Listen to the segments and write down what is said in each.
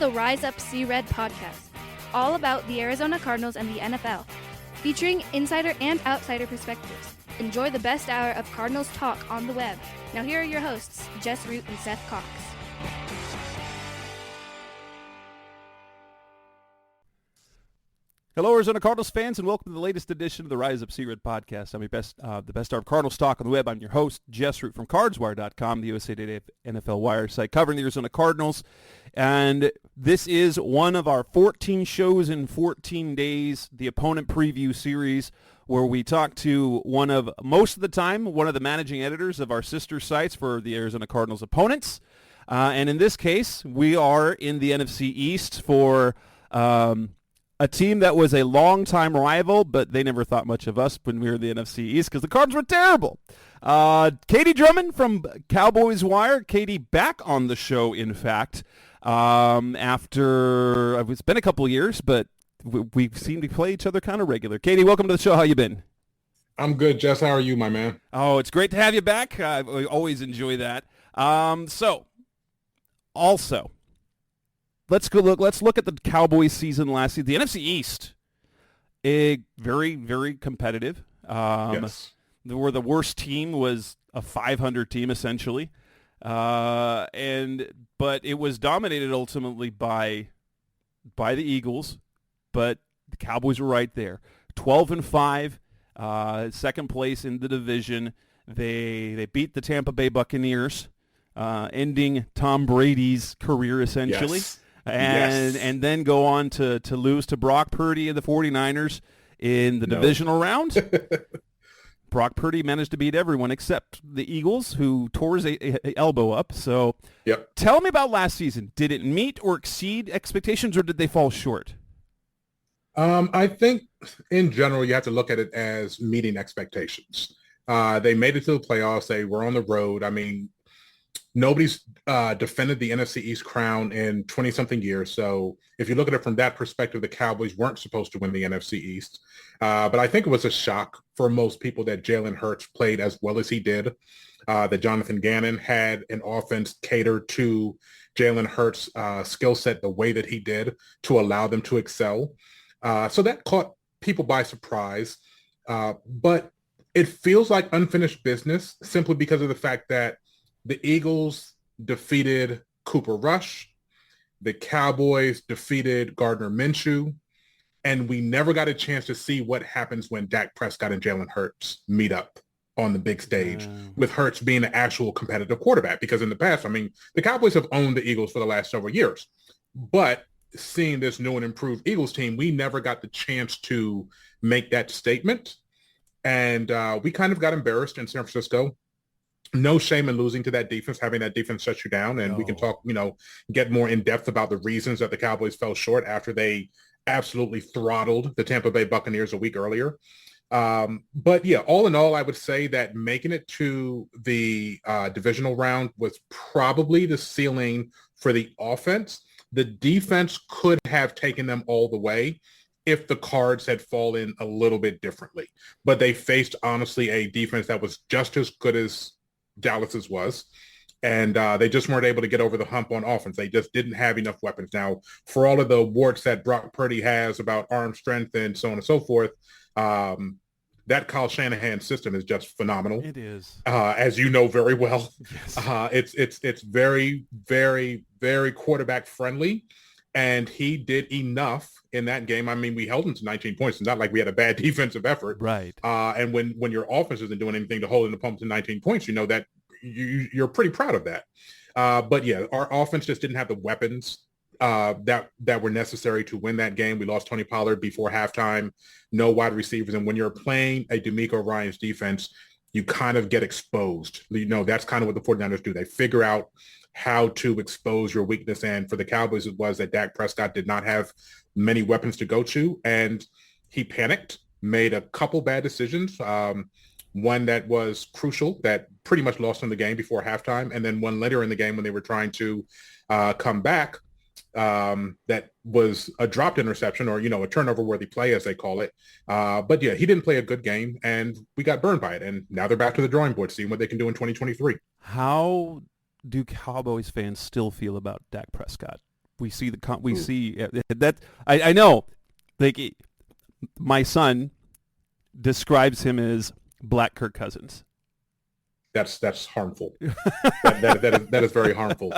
the Rise Up See Red podcast, all about the Arizona Cardinals and the NFL, featuring insider and outsider perspectives. Enjoy the best hour of Cardinals talk on the web. Now here are your hosts, Jess Root and Seth Cox. Hello, Arizona Cardinals fans, and welcome to the latest edition of the Rise Up See Red podcast. I'm your the best hour of Cardinals talk on the web. I'm your host, Jess Root from CardsWire.com, the USA Today NFL Wire site covering the Arizona Cardinals. And this is one of our 14 shows in 14 days, the opponent preview series, where we talk to most of the time, one of the managing editors of our sister sites for the Arizona Cardinals opponents. And in this case, we are in the NFC East for a team that was a longtime rival, but they never thought much of us when we were in the NFC East because the Cardinals were terrible. KD Drummond from Cowboys Wire. KD back on the show, in fact, after it's been a couple years, but we seem to play each other kind of regular. KD, welcome to the show. How you been? I'm good, Jess. How are you, my man? Oh, it's great to have you back. I always enjoy that. Let's look at the Cowboys season last season. The NFC East, very, very competitive. Yes. Where the worst team was a 500 team essentially, but it was dominated ultimately by the Eagles. But the Cowboys were right there, 12-5, second place in the division. They beat the Tampa Bay Buccaneers, ending Tom Brady's career essentially. Yes. And then go on to lose to Brock Purdy and the 49ers in the divisional round. Brock Purdy managed to beat everyone except the Eagles, who tore his elbow up. So Tell me about last season. Did it meet or exceed expectations, or did they fall short? I think in general, you have to look at it as meeting expectations. They made it to the playoffs. They were on the road. I mean, nobody's defended the NFC East crown in 20-something years. So if you look at it from that perspective, the Cowboys weren't supposed to win the NFC East. But I think it was a shock for most people that Jalen Hurts played as well as he did, that Jonathan Gannon had an offense catered to Jalen Hurts' skill set the way that he did to allow them to excel. So that caught people by surprise. But it feels like unfinished business simply because of the fact that the Eagles defeated Cooper Rush. The Cowboys defeated Gardner Minshew. And we never got a chance to see what happens when Dak Prescott and Jalen Hurts meet up on the big stage, with Hurts being an actual competitive quarterback. Because in the past, I mean, the Cowboys have owned the Eagles for the last several years. But seeing this new and improved Eagles team, we never got the chance to make that statement. And we kind of got embarrassed in San Francisco. No shame in losing to that defense, having that defense shut you down. And we can talk, get more in depth about the reasons that the Cowboys fell short after they absolutely throttled the Tampa Bay Buccaneers a week earlier. But yeah, all in all, I would say that making it to the divisional round was probably the ceiling for the offense. The defense could have taken them all the way if the cards had fallen a little bit differently. But they faced, honestly, a defense that was just as good as Dallas's was, and they just weren't able to get over the hump on offense. They just didn't have enough weapons. Now, for all of the awards that Brock Purdy has about arm strength and so on and so forth, that Kyle Shanahan system is just phenomenal. It is, as you know very well. Yes. It's very, very, very quarterback friendly, and he did enough in that game. I mean, we held him to 19 points. It's not like we had a bad defensive effort. Right. And when your offense isn't doing anything to hold an opponent to 19 points, you know that you're pretty proud of that. But yeah, our offense just didn't have the weapons that were necessary to win that game. We lost Tony Pollard before halftime, no wide receivers. And when you're playing a D'Amico Ryans defense, you kind of get exposed. That's kind of what the 49ers do. They figure out how to expose your weakness. And for the Cowboys, it was that Dak Prescott did not have many weapons to go to. And he panicked, made a couple bad decisions. One that was crucial that pretty much lost them the game before halftime. And then one later in the game when they were trying to come back, that was a dropped interception or, a turnover-worthy play, as they call it. But yeah, he didn't play a good game, and we got burned by it. And now they're back to the drawing board, seeing what they can do in 2023. How do Cowboys fans still feel about Dak Prescott? we see that. I know, like, my son describes him as Black Kirk Cousins. That's harmful. that is very harmful.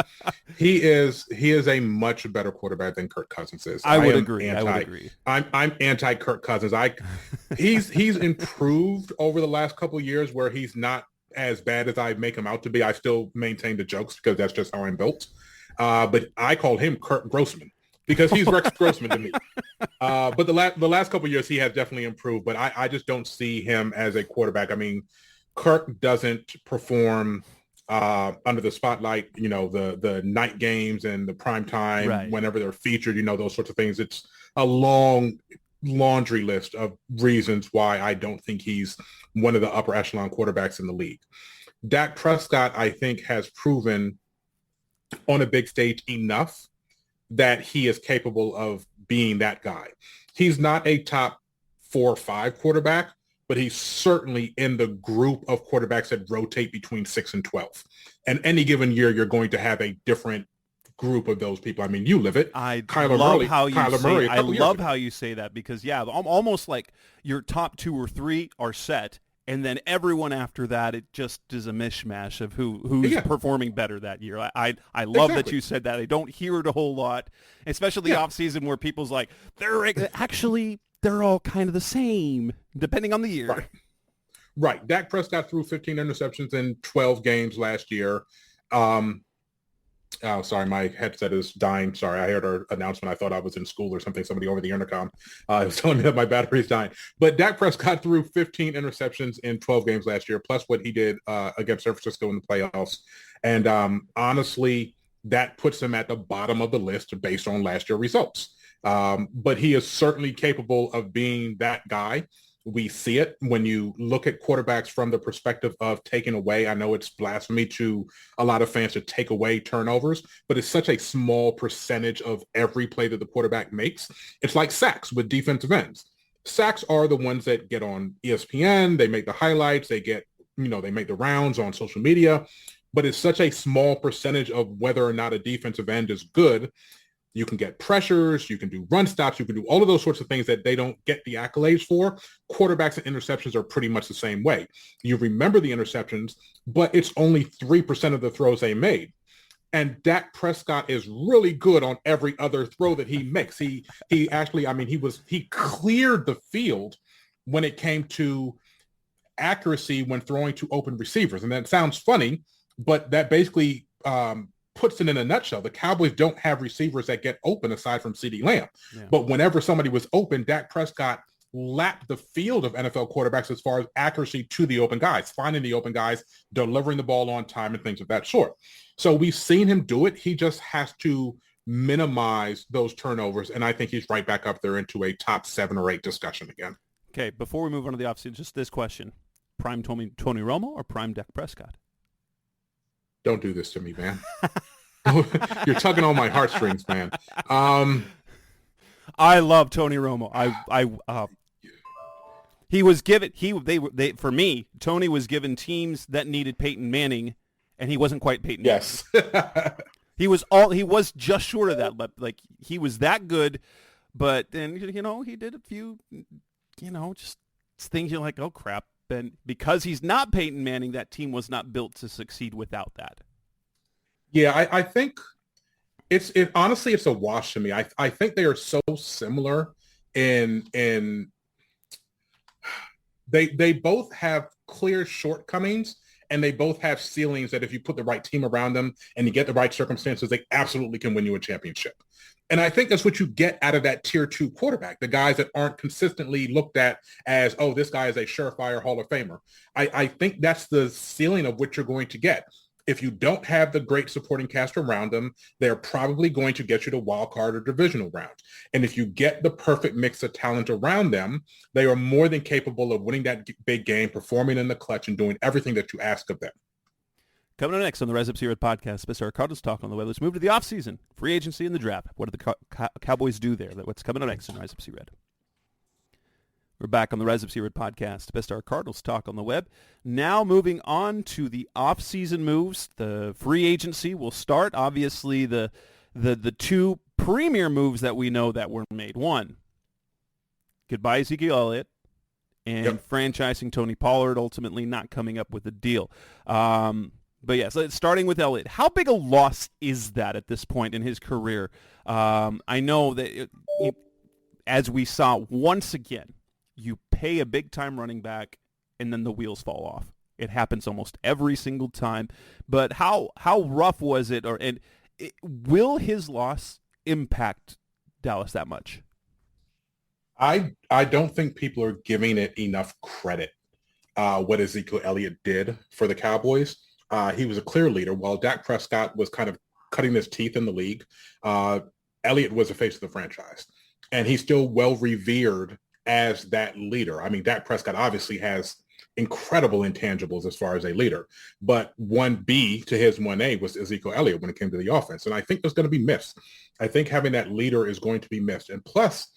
He is a much better quarterback than Kirk Cousins is. I would agree. I'm anti Kirk Cousins. He's improved over the last couple of years where he's not as bad as I make him out to be. I still maintain the jokes because that's just how I'm built. But I call him Kurt Grossman because he's Rex Grossman to me. But the last couple of years he has definitely improved. But I just don't see him as a quarterback. I mean, Kirk doesn't perform under the spotlight, the night games and the prime time, right, whenever they're featured, those sorts of things. It's a long laundry list of reasons why I don't think he's one of the upper echelon quarterbacks in the league. Dak Prescott, I think, has proven on a big stage enough that he is capable of being that guy. He's not a top 4 or 5 quarterback, but he's certainly in the group of quarterbacks that rotate between 6 and 12. And any given year, you're going to have a different group of those people. I mean, you live it. I love how you say that because, almost like your top 2 or 3 are set, and then everyone after that, it just is a mishmash of who's performing better that year. I love that you said that. I don't hear it a whole lot, especially the offseason where people's like, they're all kind of the same, depending on the year. Right. Dak Prescott threw 15 interceptions in 12 games last year. Oh, sorry, my headset is dying. Sorry, I heard an announcement. I thought I was in school or something. Somebody over the intercom was telling me that my battery's dying. But Dak Prescott threw 15 interceptions in 12 games last year, plus what he did against San Francisco in the playoffs. And honestly, that puts him at the bottom of the list based on last year's results. But he is certainly capable of being that guy. We see it when you look at quarterbacks from the perspective of taking away. I know it's blasphemy to a lot of fans to take away turnovers, but it's such a small percentage of every play that the quarterback makes. It's like sacks with defensive ends. Sacks are the ones that get on ESPN. They make the highlights. They get, they make the rounds on social media, but it's such a small percentage of whether or not a defensive end is good. You can get pressures, you can do run stops, you can do all of those sorts of things that they don't get the accolades for. Quarterbacks and interceptions are pretty much the same way. You remember the interceptions, but it's only 3% of the throws they made. And Dak Prescott is really good on every other throw that he makes. He cleared the field when it came to accuracy when throwing to open receivers. And that sounds funny, but that basically puts it in a nutshell. The Cowboys don't have receivers that get open aside from CeeDee Lamb. Yeah. But whenever somebody was open, Dak Prescott lapped the field of NFL quarterbacks as far as accuracy to the open guys, finding the open guys, delivering the ball on time and things of that sort. So we've seen him do it. He just has to minimize those turnovers. And I think he's right back up there into a top 7 or 8 discussion again. Okay, before we move on to the offseason, just this question. Prime Tony Romo or prime Dak Prescott? Don't do this to me, man. You're tugging on my heartstrings, man. I love Tony Romo. He was given for me. Tony was given teams that needed Peyton Manning, and he wasn't quite Peyton. Yes, he was just short of that. Like he was that good, but then he did a few, just things you're like, oh crap. And because he's not Peyton Manning, that team was not built to succeed without that. Yeah, I think honestly, it's a wash to me. I think they are so similar in they both have clear shortcomings and they both have ceilings that if you put the right team around them and you get the right circumstances, they absolutely can win you a championship. And I think that's what you get out of that tier 2 quarterback, the guys that aren't consistently looked at as, oh, this guy is a surefire Hall of Famer. I think that's the ceiling of what you're going to get. If you don't have the great supporting cast around them, they're probably going to get you to wild card or divisional round. And if you get the perfect mix of talent around them, they are more than capable of winning that big game, performing in the clutch, and doing everything that you ask of them. Coming up next on the Rise Up Series podcast, Mr. Cardinals talk on the web. Let's move to the offseason, free agency, and the draft. What do the Cowboys do there? What's coming up next on Rise Up Sea Red? We're back on the Rise Up Sea Red podcast, Best Our Cardinals talk on the web. Now moving on to the offseason moves. The free agency will start. Obviously, the two premier moves that we know that were made. One, goodbye Ezekiel Elliott, and franchising Tony Pollard, ultimately not coming up with a deal. But yeah, so starting with Elliott, how big a loss is that at this point in his career? I know that, as we saw once again, you pay a big-time running back, and then the wheels fall off. It happens almost every single time. But how rough was it? Will his loss impact Dallas that much? I don't think people are giving it enough credit, what Ezekiel Elliott did for the Cowboys. He was a clear leader. While Dak Prescott was kind of cutting his teeth in the league, Elliott was the face of the franchise. And he's still well revered as that leader. I mean, Dak Prescott obviously has incredible intangibles as far as a leader, but 1B to his 1A was Ezekiel Elliott when it came to the offense. And I think that's going to be missed. I think having that leader is going to be missed. And plus,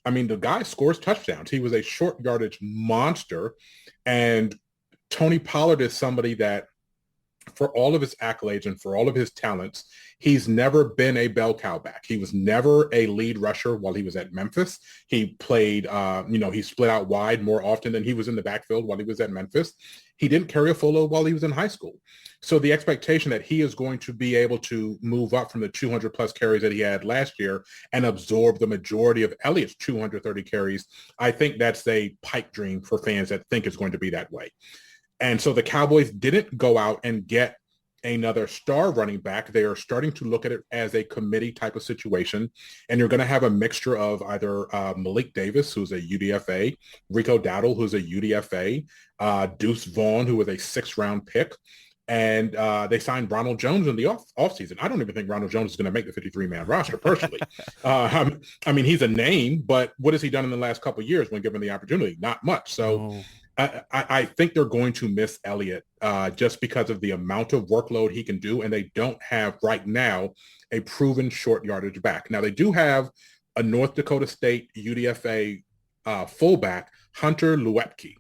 I mean, the guy scores touchdowns. He was a short yardage monster. And Tony Pollard is somebody that, for all of his accolades and for all of his talents, he's never been a bell cow back. He was never a lead rusher while he was at Memphis. He played, he split out wide more often than he was in the backfield while he was at Memphis. He didn't carry a full load while he was in high school. So the expectation that he is going to be able to move up from the 200 plus carries that he had last year and absorb the majority of Elliott's 230 carries, I think that's a pipe dream for fans that think it's going to be that way. And so the Cowboys didn't go out and get another star running back. They are starting to look at it as a committee type of situation. And you're going to have a mixture of either Malik Davis, who's a UDFA, Rico Dowdle, who's a UDFA, Deuce Vaughn, who was a 6th-round pick. And they signed Ronald Jones in the offseason. I don't even think Ronald Jones is going to make the 53-man roster personally. I mean, he's a name, but what has he done in the last couple of years when given the opportunity? Not much. So I think they're going to miss Elliott just because of the amount of workload he can do, and they don't have right now a proven short yardage back. Now, they do have a North Dakota State UDFA fullback, Hunter Luepke,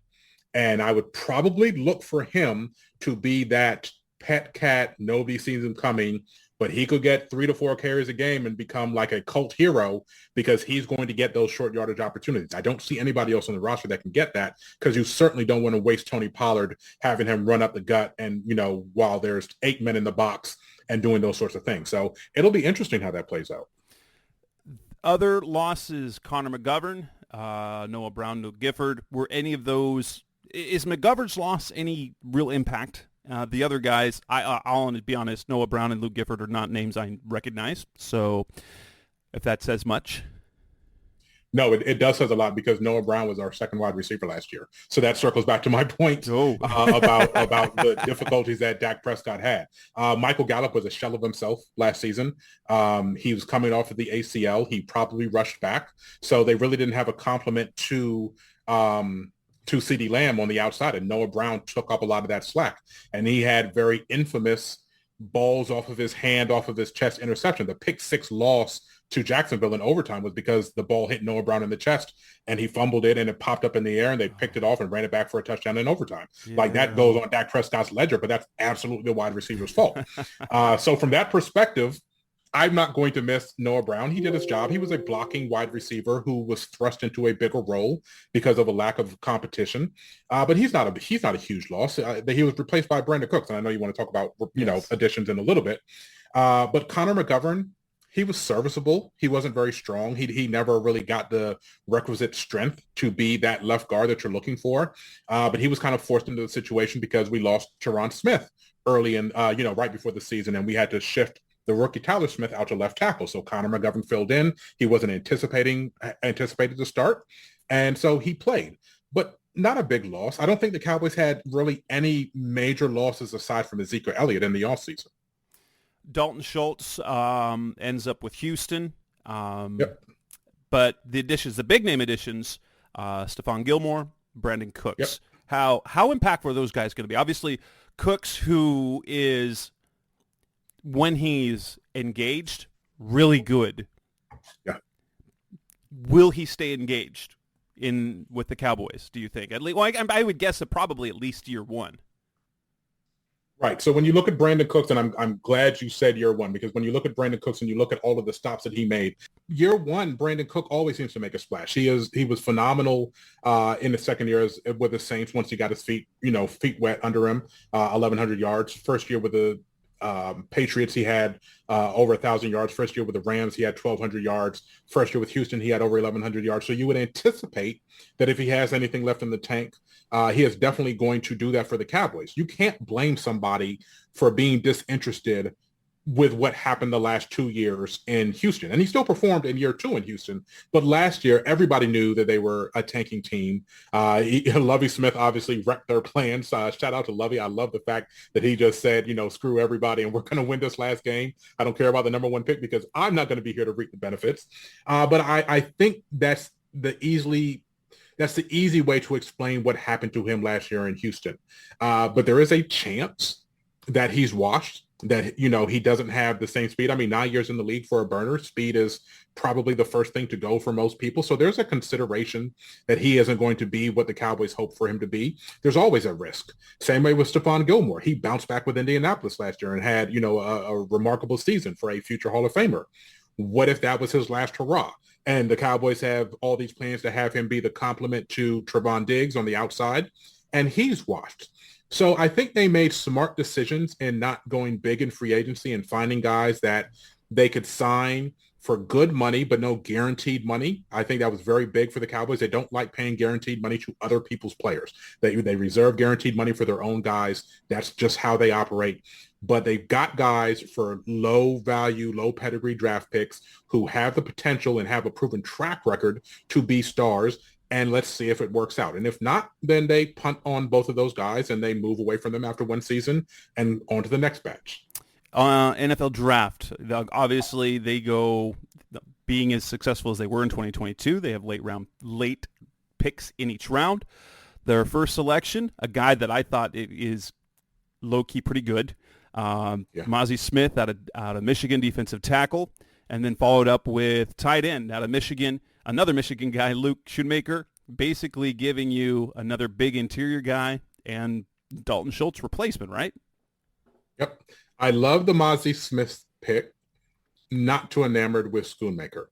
and I would probably look for him to be that pet cat. Nobody sees him coming, but he could get 3 to 4 carries a game and become like a cult hero because he's going to get those short yardage opportunities. I don't see anybody else on the roster that can get that, because you certainly don't want to waste Tony Pollard having him run up the gut and, while there's 8 men in the box and doing those sorts of things. So it'll be interesting how that plays out. Other losses, Connor McGovern, Noah Brown, Luke Gifford, were any of those, is McGovern's loss any real impact? The other guys, I'll be honest, Noah Brown and Luke Gifford are not names I recognize. So if that says much. No, it does says a lot, because Noah Brown was our second wide receiver last year. So that circles back to my point about the difficulties that Dak Prescott had. Michael Gallup was a shell of himself last season. He was coming off of the ACL. He probably rushed back. So they really didn't have a complement to CeeDee Lamb on the outside, and Noah Brown took up a lot of that slack. And he had very infamous balls off of his hand, off of his chest interception. The pick 6 loss to Jacksonville in overtime was because the ball hit Noah Brown in the chest and he fumbled it and it popped up in the air and they picked it off and ran it back for a touchdown in overtime. Yeah. Like, that goes on Dak Prescott's ledger, but that's absolutely the wide receiver's fault. So from that perspective, I'm not going to miss Noah Brown. He did his job. He was a blocking wide receiver who was thrust into a bigger role because of a lack of competition. But he's not a huge loss. He was replaced by Brandon Cooks, and I know you want to talk about additions in a little bit. But Connor McGovern, he was serviceable. He wasn't very strong. He never really got the requisite strength to be that left guard that you're looking for. But he was kind of forced into the situation because we lost Tyron Smith early in, right before the season, and we had to shift the rookie Tyler Smith out to left tackle. So Connor McGovern filled in. He wasn't anticipated to start. And so he played, but not a big loss. I don't think the Cowboys had really any major losses aside from Ezekiel Elliott in the offseason. Dalton Schultz ends up with Houston. Yep. But the big name additions, Stephon Gilmore, Brandon Cooks. Yep. How impactful are those guys going to be? Obviously, Cooks, who is, when he's engaged, really good. Yeah. Will he stay engaged with the Cowboys, do you think? At least, I would guess that probably at least year one. Right. So when you look at Brandon Cooks, and I'm glad you said year one, because when you look at Brandon Cooks and you look at all of the stops that he made, year one, Brandon Cook always seems to make a splash. He was phenomenal in the second year with the Saints once he got his feet wet under him, 1,100 yards. First year with the Patriots, he had over 1,000 yards. First year with the Rams, he had 1,200 yards. First year with Houston, he had over 1,100 yards. So you would anticipate that if he has anything left in the tank, he is definitely going to do that for the Cowboys. You can't blame somebody for being disinterested with what happened the last 2 years in Houston. And he still performed in year two in Houston. But last year, everybody knew that they were a tanking team. Lovie Smith obviously wrecked their plans. Shout out to Lovie. I love the fact that he just said, screw everybody and we're going to win this last game. I don't care about the number one pick because I'm not going to be here to reap the benefits. But I think that's the easy way to explain what happened to him last year in Houston. But there is a chance that he's washed, that, he doesn't have the same speed. I mean, 9 years in the league for a burner, speed is probably the first thing to go for most people. So there's a consideration that he isn't going to be what the Cowboys hope for him to be. There's always a risk. Same way with Stephon Gilmore. He bounced back with Indianapolis last year and had, a remarkable season for a future Hall of Famer. What if that was his last hurrah? And the Cowboys have all these plans to have him be the complement to Trevon Diggs on the outside, and he's washed. So I think they made smart decisions in not going big in free agency and finding guys that they could sign for good money, but no guaranteed money. I think that was very big for the Cowboys. They don't like paying guaranteed money to other people's players. They reserve guaranteed money for their own guys. That's just how they operate. But they've got guys for low value, low pedigree draft picks who have the potential and have a proven track record to be stars. And let's see if it works out. And if not, then they punt on both of those guys and they move away from them after one season and on to the next batch. NFL draft, obviously they go being as successful as they were in 2022. They have late picks in each round. Their first selection, a guy that I thought is low-key pretty good, Mazi Smith out of Michigan, defensive tackle, and then followed up with tight end out of Michigan, another Michigan guy, Luke Schoonmaker, basically giving you another big interior guy and Dalton Schultz replacement, right? Yep. I love the Mazi Smith pick, not too enamored with Schoonmaker.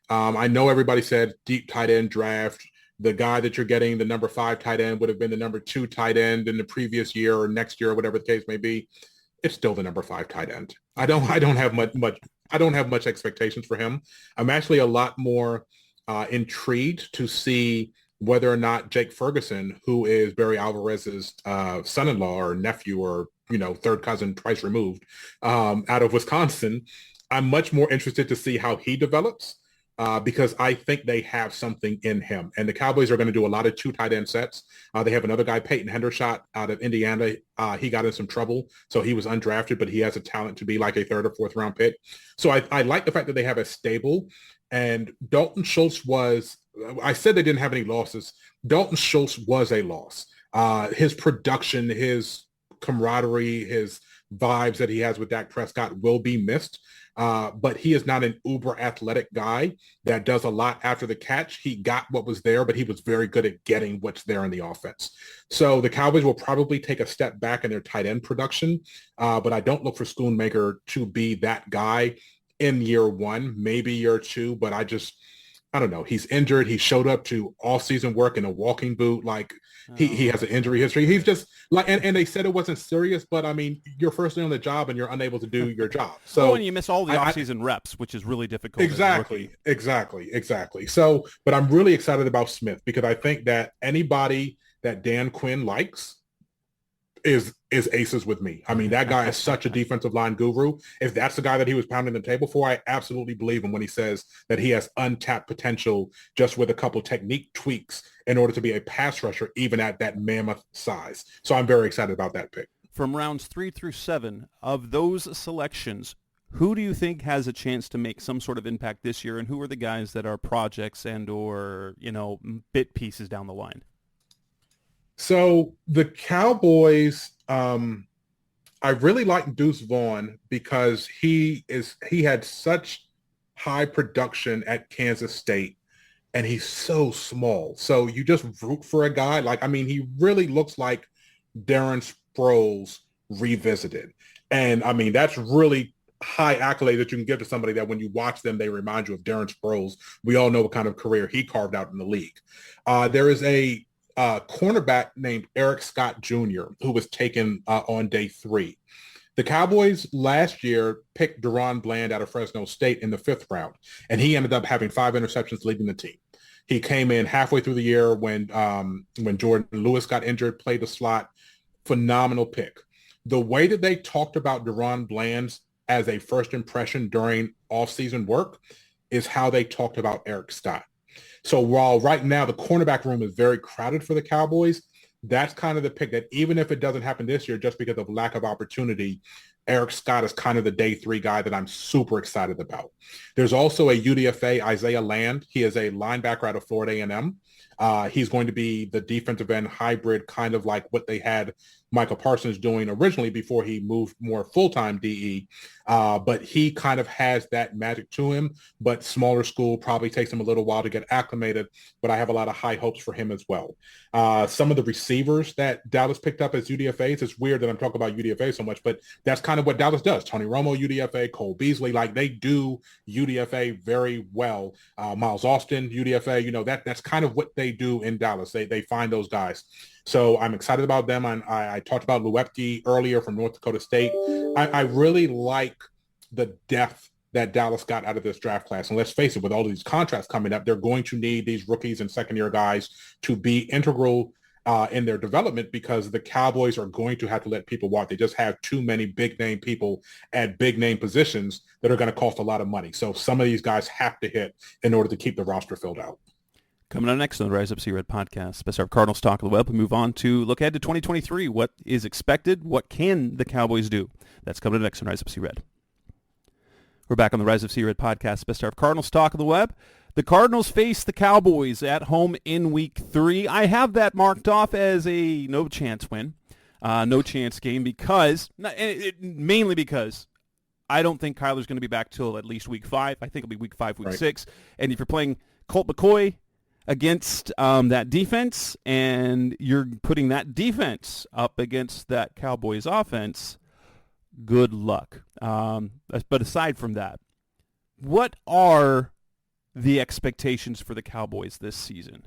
I know everybody said deep tight end draft. The guy that you're getting, the number 5 tight end, would have been the number 2 tight end in the previous year or next year or whatever the case may be. It's still the number 5 tight end. I don't have much expectations for him. I'm actually a lot more intrigued to see whether or not Jake Ferguson, who is Barry Alvarez's son-in-law or nephew or, third cousin twice removed, out of Wisconsin, I'm much more interested to see how he develops because I think they have something in him. And the Cowboys are going to do a lot of 2 tight end sets. They have another guy, Peyton Hendershot, out of Indiana. He got in some trouble, so he was undrafted, but he has a talent to be like a 3rd or 4th round pick. So I like the fact that they have a stable. And Dalton Schultz I said they didn't have any losses. Dalton Schultz was a loss. His production, his camaraderie, his vibes that he has with Dak Prescott will be missed. But he is not an uber athletic guy that does a lot after the catch. He got what was there, but he was very good at getting what's there in the offense. So the Cowboys will probably take a step back in their tight end production. But I don't look for Schoonmaker to be that guy in year 1, maybe year 2, but I don't know. He's injured. He showed up to off-season work in a walking boot. Like he has an injury history. He's just like, and they said it wasn't serious, but I mean, you're first day on the job and you're unable to do your job. So and you miss all the off-season reps, which is really difficult. Exactly. So, but I'm really excited about Smith because I think that anybody that Dan Quinn likes is aces with me. I mean, that guy is such a defensive line guru. If that's the guy that he was pounding the table for, I absolutely believe him when he says that he has untapped potential just with a couple technique tweaks in order to be a pass rusher, even at that mammoth size. So I'm very excited about that pick. From rounds 3 through 7, of those selections, who do you think has a chance to make some sort of impact this year, and who are the guys that are projects and or, bit pieces down the line? So the Cowboys, I really like Deuce Vaughn because he had such high production at Kansas State and he's so small. So you just root for a guy. He really looks like Darren Sproles revisited. And I mean, that's really high accolade that you can give to somebody that when you watch them, they remind you of Darren Sproles. We all know what kind of career he carved out in the league. There is a cornerback named Eric Scott Jr. who was taken on day 3. The Cowboys last year picked Deron Bland out of Fresno State in the 5th round, and he ended up having 5 interceptions leading the team. He came in halfway through the year when Jordan Lewis got injured, played the slot. Phenomenal pick. The way that they talked about Deron Bland as a first impression during offseason work is how they talked about Eric Scott. So while right now the cornerback room is very crowded for the Cowboys, that's kind of the pick that even if it doesn't happen this year, just because of lack of opportunity, Eric Scott is kind of the day 3 guy that I'm super excited about. There's also a UDFA, Isaiah Land. He is a linebacker out of Florida A&M. He's going to be the defensive end hybrid, kind of like what they had Michael Parsons doing originally before he moved more full-time DE. But he kind of has that magic to him, but smaller school, probably takes him a little while to get acclimated, but I have a lot of high hopes for him as well. Some of the receivers that Dallas picked up as UDFAs, it's weird that I'm talking about UDFA so much, but that's kind of what Dallas does. Tony Romo, UDFA, Cole Beasley, like they do UDFA very well. Miles Austin, UDFA, that's kind of what they do in Dallas. They find those guys. So I'm excited about them. I talked about Luepke earlier from North Dakota State. I really like the depth that Dallas got out of this draft class. And let's face it, with all of these contracts coming up, they're going to need these rookies and second-year guys to be integral in their development because the Cowboys are going to have to let people walk. They just have too many big-name people at big-name positions that are going to cost a lot of money. So some of these guys have to hit in order to keep the roster filled out. Coming up next on the Rise Up See Red podcast, Best of Cardinals talk of the web. We move on to look ahead to 2023. What is expected? What can the Cowboys do? That's coming up next on Rise Up See Red. We're back on the Rise of See Red podcast, Best of Cardinals talk of the web. The Cardinals face the Cowboys at home in Week 3. I have that marked off as a no-chance win, no-chance game mainly because I don't think Kyler's going to be back till at least Week 5. I think it'll be Week 5, Week 6. And if you're playing Colt McCoy against that defense and you're putting that defense up against that Cowboys offense, good luck. But aside from that, what are the expectations for the Cowboys this season?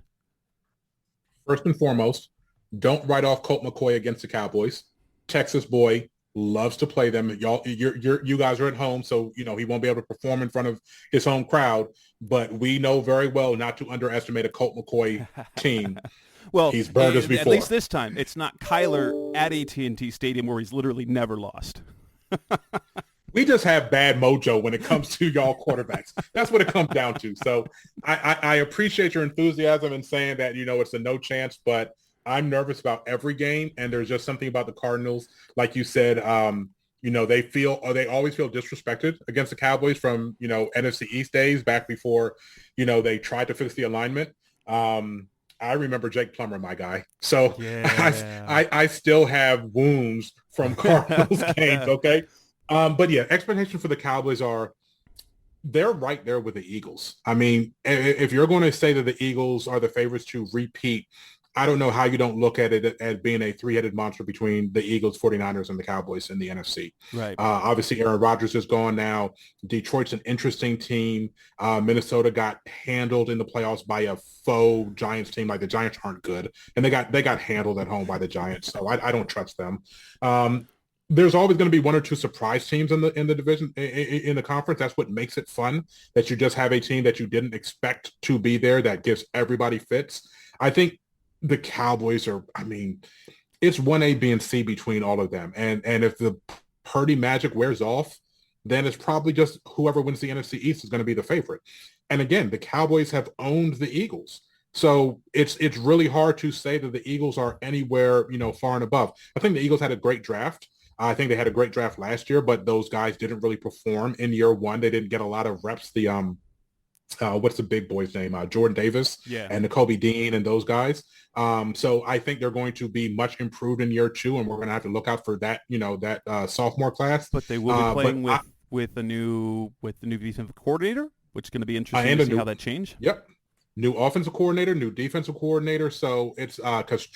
First and foremost, don't write off Colt McCoy against the Cowboys. Texas boy, loves to play them. You guys are at home, so he won't be able to perform in front of his home crowd. But we know very well not to underestimate a Colt McCoy team. Well, he's burned us before. At least this time, it's not Kyler at AT&T Stadium where he's literally never lost. We just have bad mojo when it comes to y'all quarterbacks. That's what it comes down to. So I appreciate your enthusiasm in saying that, it's a no chance, but I'm nervous about every game. And there's just something about the Cardinals. Like you said, they always feel disrespected against the Cowboys from, NFC East days back before, they tried to fix the alignment. I remember Jake Plummer, my guy. So yeah. I still have wounds from Cardinals games. Okay. But yeah, expectations for the Cowboys they're right there with the Eagles. I mean, if you're going to say that the Eagles are the favorites to repeat, I don't know how you don't look at it as being a three-headed monster between the Eagles, 49ers, and the Cowboys in the NFC. Right. Obviously, Aaron Rodgers is gone now. Detroit's an interesting team. Minnesota got handled in the playoffs by a faux Giants team. Like the Giants aren't good, and they got handled at home by the Giants. So I don't trust them. There's always going to be one or two surprise teams in the division, in the conference. That's what makes it fun, that you just have a team that you didn't expect to be there that gives everybody fits. I think the Cowboys it's 1A, B, and C between all of them. And if the Purdy magic wears off, then it's probably just whoever wins the NFC East is going to be the favorite. And again, the Cowboys have owned the Eagles. So it's really hard to say that the Eagles are anywhere, far and above. I think the Eagles had a great draft. I think they had a great draft last year, but those guys didn't really perform in year one. They didn't get a lot of reps. What's the big boy's name? Jordan Davis and Nakobe Dean and those guys. So I think they're going to be much improved in year two, and we're going to have to look out for that, that sophomore class. But they will be playing with the new defensive coordinator, which is going to be interesting to see how that changed. Yep. new offensive coordinator, new defensive coordinator. So it's because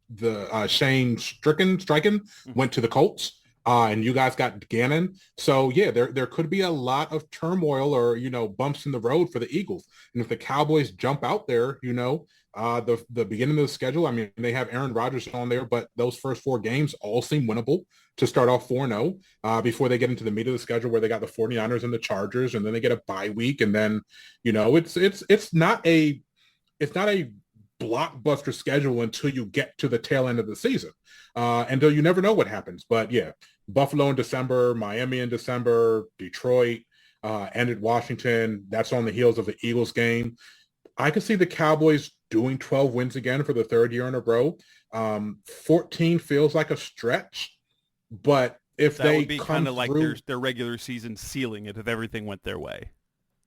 the Shane Steichen went to the Colts. And you guys got Gannon. So yeah, there could be a lot of turmoil or, bumps in the road for the Eagles. And if the Cowboys jump out there, the beginning of the schedule, I mean, they have Aaron Rodgers on there, but those first 4 games all seem winnable to start off 4-0 before they get into the meat of the schedule where they got the 49ers and the Chargers, and then they get a bye week. And then, it's not a blockbuster schedule until you get to the tail end of the season. Until you never know what happens. But yeah, Buffalo in December, Miami in December, Detroit, ended Washington. That's on the heels of the Eagles game. I could see the Cowboys doing 12 wins again for the 3rd year in a row. 14 feels like a stretch, but if that they would be kind of like through, their regular season ceiling if everything went their way.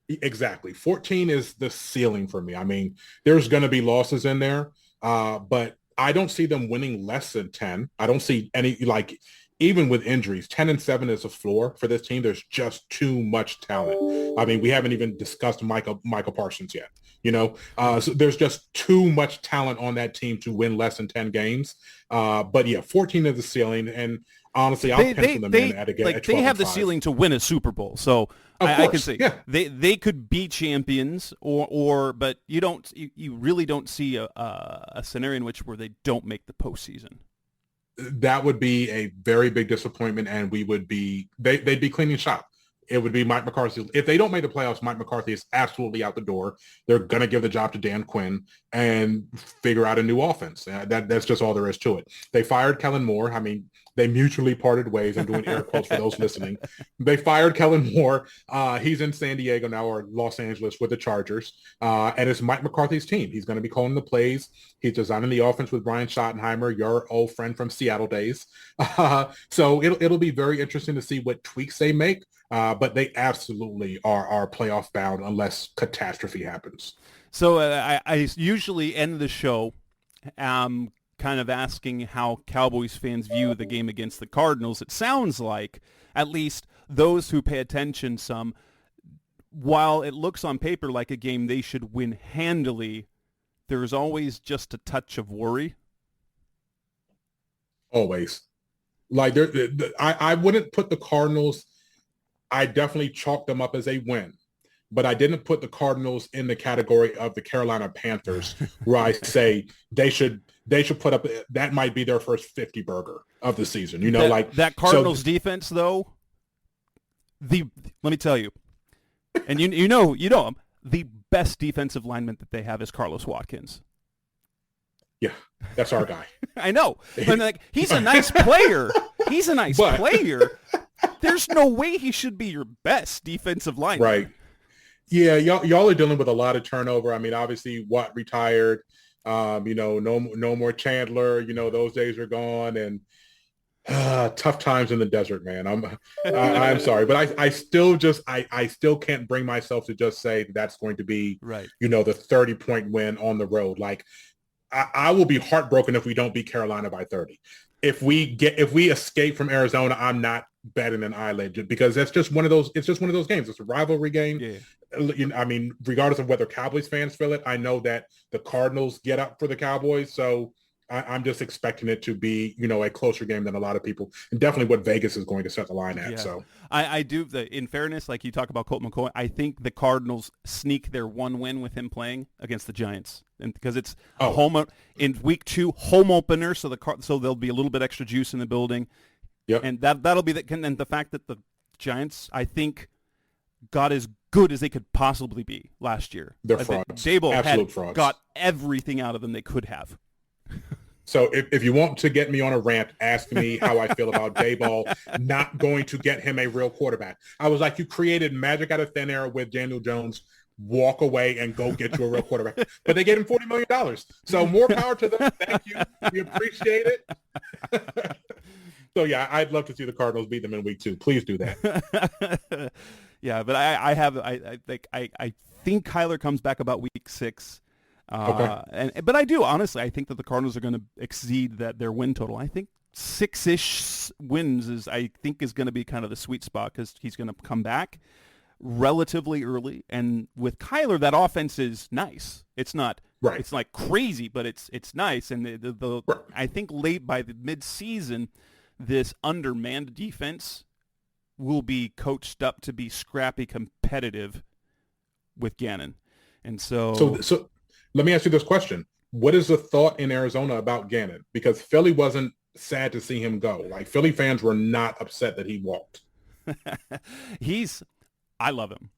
Exactly. 14 is the ceiling for me. I mean, there's going to be losses in there, but I don't see them winning less than 10. I don't see any, even with injuries, 10-7 is a floor for this team. There's just too much talent. I mean, we haven't even discussed Michael Parsons yet, so there's just too much talent on that team to win less than 10 games. But yeah, 14 is the ceiling. And honestly, I'll pencil them in at a game. They have the ceiling to win a Super Bowl. So I can say they could be champions but you really don't see a scenario in where they don't make the postseason. That would be a very big disappointment, and they'd be cleaning shop. It would be Mike McCarthy. If they don't make the playoffs, Mike McCarthy is absolutely out the door. They're going to give the job to Dan Quinn and figure out a new offense. That's just all there is to it. They fired Kellen Moore. I mean, they mutually parted ways. I'm doing air quotes for those listening. They fired Kellen Moore. He's in San Diego now, or Los Angeles, with the Chargers. And it's Mike McCarthy's team. He's going to be calling the plays. He's designing the offense with Brian Schottenheimer, your old friend from Seattle days. So it'll be very interesting to see what tweaks they make. But they absolutely are playoff bound unless catastrophe happens. So I usually end the show kind of asking how Cowboys fans view the game against the Cardinals. It sounds like, at least those who pay attention some, while it looks on paper like a game they should win handily, there's always just a touch of worry. Always. I wouldn't put the Cardinals, I definitely chalked them up as a win, but I didn't put the Cardinals in the category of the Carolina Panthers where I say they should put up, that might be their first 50 burger of the season. That Cardinals defense though, let me tell you, and you know him, the best defensive lineman that they have is Carlos Watkins. Yeah, that's our guy. I know. But he's a nice player. He's a nice player. There's no way he should be your best defensive lineman. Right. Yeah, y'all are dealing with a lot of turnover. I mean, obviously Watt retired. No more Chandler. Those days are gone, and tough times in the desert, man. I'm sorry, but I still can't bring myself to just say that's going to be right. The 30-point win on the road. Like I will be heartbroken if we don't beat Carolina by 30. If we escape from Arizona, I'm not betting an eyelid because that's just one of those. It's just one of those games. It's a rivalry game. Yeah. I mean, regardless of whether Cowboys fans feel it, I know that the Cardinals get up for the Cowboys, so I'm just expecting it to be, a closer game than a lot of people, and definitely what Vegas is going to set the line at. Yeah. So I do. In fairness, like you talk about Colt McCoy, I think the Cardinals sneak their one win with him playing against the Giants, and because it's home in week 2, home opener, so there'll be a little bit extra juice in the building. Yep. And that'll be and the fact that the Giants, I think, got as good as they could possibly be last year. They're frauds. Dable Absolute frauds. Got everything out of them they could have. So if you want to get me on a rant, ask me how I feel about Daboll not going to get him a real quarterback. I was like, you created magic out of thin air with Daniel Jones. Walk away and go get you a real quarterback. But they gave him $40 million. So more power to them. Thank you. We appreciate it. So, yeah, I'd love to see the Cardinals beat them in week 2. Please do that. Yeah, but I think Kyler comes back about week 6. But I do, honestly, I think that the Cardinals are going to exceed their win total. I think 6-ish wins is going to be kind of the sweet spot because he's going to come back. relatively early. And with Kyler, that offense is nice. It's not right. It's like crazy, but it's nice. And the Right. I think late by the mid-season, this undermanned defense will be coached up to be scrappy, competitive with Gannon. And so let me ask you this question. What is the thought in Arizona about Gannon? Because Philly wasn't sad to see him go. Like, Philly fans were not upset that he walked. I love him.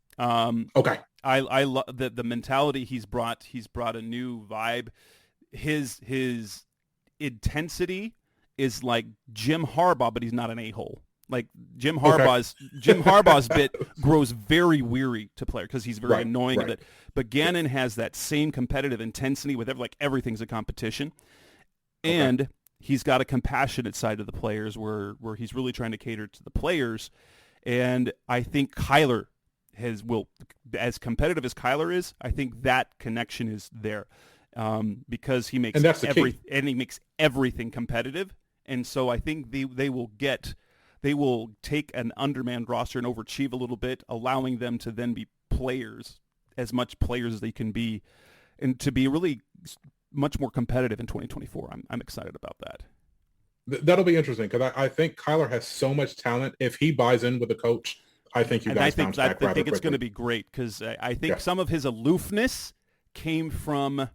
Okay. I love the mentality he's brought. He's brought a new vibe. His intensity is like Jim Harbaugh, but he's not an a-hole. Like Jim Harbaugh's bit grows very weary to play because he's very annoying at it. But Gannon has that same competitive intensity with everything's a competition, and he's got a compassionate side to the players where he's really trying to cater to the players. And I think Kyler as competitive as Kyler is, I think that connection is there because he makes he makes everything competitive. And so I think they will take an undermanned roster and overachieve a little bit, allowing them to then be players, as much players as they can be, and to be really much more competitive in 2024. I'm excited about that. That'll be interesting because I think Kyler has so much talent. If he buys in with the coach, I think bounce back rather quickly. I think it's going to be great because I think some of his aloofness came from,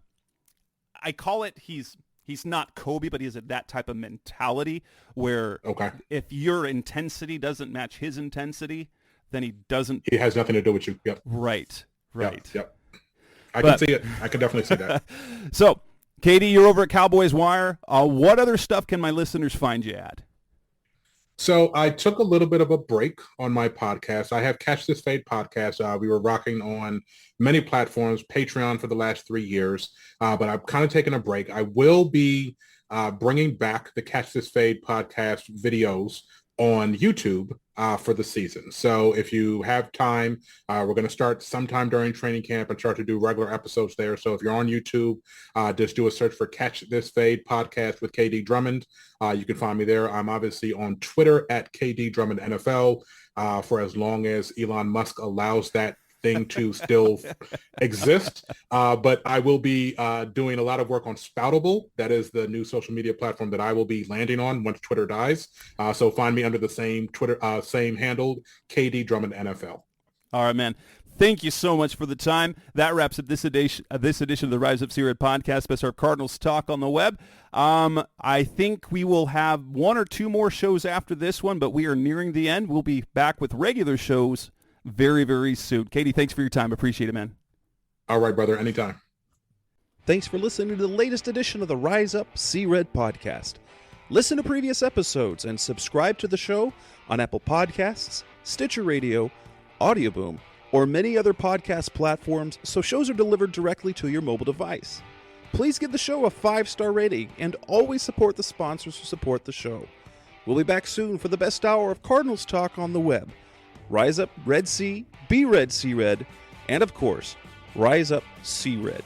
I call it, he's not Kobe, but he has that type of mentality where if your intensity doesn't match his intensity, then he has nothing to do with you. Yep. Right. Yep. I can see it. I can definitely see that. So, KD, you're over at Cowboys Wire. What other stuff can my listeners find you at? So I took a little bit of a break on my podcast. I have Catch This Fade podcast. We were rocking on many platforms, Patreon for the last 3 years, but I've kind of taken a break. I will be bringing back the Catch This Fade podcast videos on YouTube for the season. So if you have time, we're going to start sometime during training camp and start to do regular episodes there. So if you're on YouTube, just do a search for Catch This Fade podcast with KD Drummond. You can find me there. I'm obviously on Twitter at KD Drummond NFL for as long as Elon Musk allows that thing to still exist. But I will be doing a lot of work on Spoutable. That is the new social media platform that I will be landing on once Twitter dies. So find me under the same Twitter, same handle, KD Drummond NFL. All right, man. Thank you so much for the time. That wraps up this edition of the Rise Up C-Red podcast, Best Our Cardinals talk on the web. I think we will have 1 or 2 more shows after this one, but we are nearing the end. We'll be back with regular shows very, very soon. KD, thanks for your time. Appreciate it, man. All right, brother. Anytime. Thanks for listening to the latest edition of the Rise Up C-Red podcast. Listen to previous episodes and subscribe to the show on Apple Podcasts, Stitcher Radio, Audioboom, or many other podcast platforms so shows are delivered directly to your mobile device. Please give the show a 5-star rating and always support the sponsors who support the show. We'll be back soon for the best hour of Cardinals talk on the web. Rise up, Red Sea, be Red Sea Red, and of course, Rise up, Sea Red.